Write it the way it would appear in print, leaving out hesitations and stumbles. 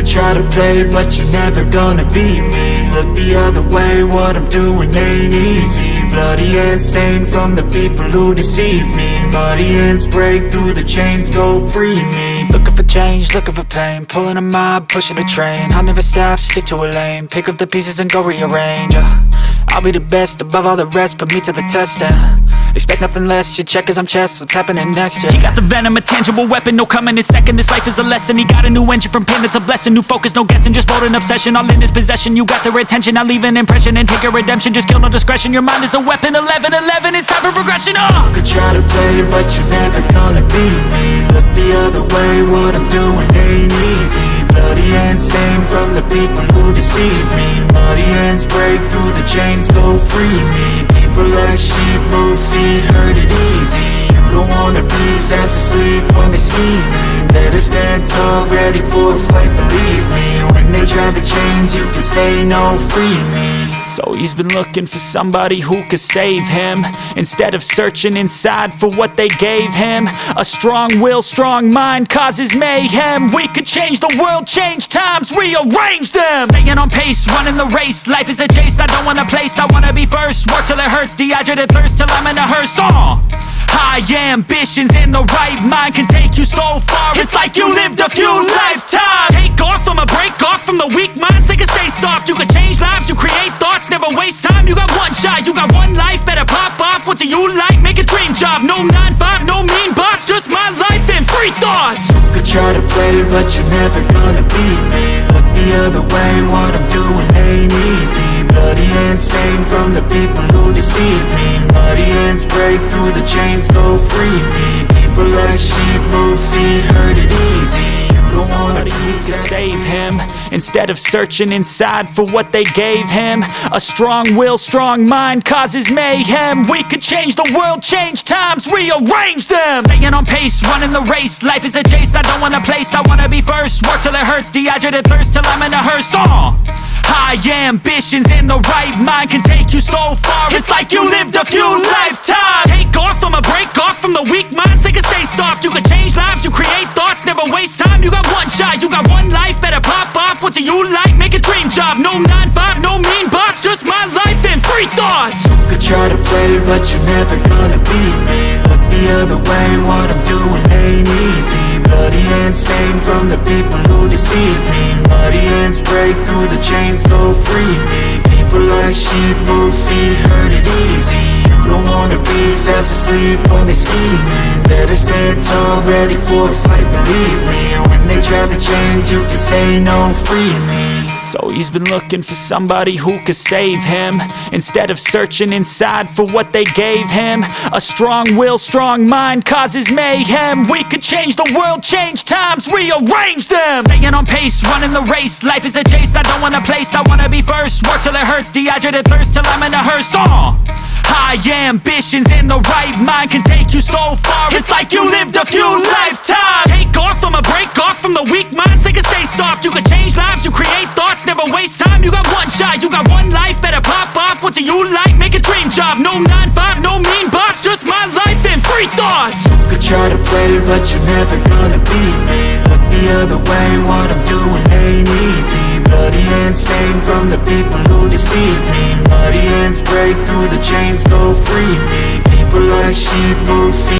try to play, but you're never gonna beat me. Look the other way, what I'm doing ain't easy. Bloody hands stained from the people who deceive me. Muddy hands break through the chains, go free me. Looking for change, looking for pain, pulling a mob, pushing a train. I'll never stop, stick to a lane, pick up the pieces and go rearrange. I'll be the best above all the rest, put me to the test and expect nothing less. You check as I'm chess, what's happening next? Yeah. He got the venom, a tangible weapon, no coming in second. This life is a lesson, he got a new engine from pain, it's a blessing. New focus, no guessing, just bold and obsession, all in his possession. You got their attention, I'll leave an impression and take your redemption. Just kill, no discretion, your mind is a weapon. 11-11, it's time for progression. You could try to play, but you're never gonna beat me. Look the other way, what I'm doing ain't easy. Bloody hands stained from the people who deceive me. Muddy hands break through the chains, go free me. People like sheep, move feet, hurt it easy. You don't wanna be fast asleep when they scheming. Better stand tall, ready for a fight, believe me. When they try the chains, you can say no, free me. So he's been looking for somebody who could save him, instead of searching inside for what they gave him. A strong will, strong mind causes mayhem. We could change the world, change times, rearrange them. Staying on pace, running the race. Life is a chase, I don't want a place, I wanna be first. Work till it hurts, dehydrated thirst till I'm in a hearse. High ambitions and the right mind can take you so far. It's like you lived a few lifetimes. Take off from a break off from the weak minds, they can stay soft. You can change lives, you create thoughts, never waste time. You got one shot, you got one life, better pop off. What do you like? Make a dream job. No 9-5, no mean boss, just my life and free thoughts. You could try to play, but you're never gonna beat me. Look the other way, what I'm doing ain't easy. Bloody hands stained from the people who deceive me. Muddy hands break through the chains, go free me. People like sheep, move feet, hurt it easy. You don't wanna be who could save him, instead of searching inside for what they gave him. A strong will, strong mind causes mayhem. We could change the world, change times, rearrange them. Staying on pace, running the race. Life is a chase, I don't want a place, I wanna be first. Work till it hurts, dehydrated thirst till I'm in a hearse. High ambitions and the right mind can take you so far. It's like you lived a few lifetimes. Take off from a break off from the weak minds, they can stay soft. You can change lives, you create thoughts, never waste time. You got one shot, you got one life, better pop off. What do you like? Make a dream job. No 9-5, no mean boss, just my life and free thoughts. You could try to play, but you're never gonna beat me. Look the other way, what I'm doing ain't easy. Bloody hands stained from the people who deceive me. Muddy hands break through the chains, go free me. People like sheep, move feet, hurt it easy. You don't wanna be fast asleep when they scheming. Better stand tall, ready for a fight, believe me. When they try the chains, you can say no, free me. So he's been looking for somebody who could save him, instead of searching inside for what they gave him. A strong will, strong mind causes mayhem. We could change the world, change times, rearrange them. Staying on pace, running the race. Life is a chase, I don't want a place, I wanna be first. Work till it hurts, dehydrated thirst till I'm in a hearse. High ambitions and the right mind can take you so far. It's like you lived a few lifetimes. Take off from a break off from the weak minds, they can stay soft. You can change lives, you create thoughts, never waste time. You got one shot, you got one life, better pop off. What do you like? Make a dream job. No 9-5, no mean boss, just my life and free thoughts. You could try to play, but you're never gonna beat me. Look the other way, what I'm doing ain't easy. Bloody hands stained from the people who deceive me. Muddy hands break through the chains, go free me. People like sheep, move feet.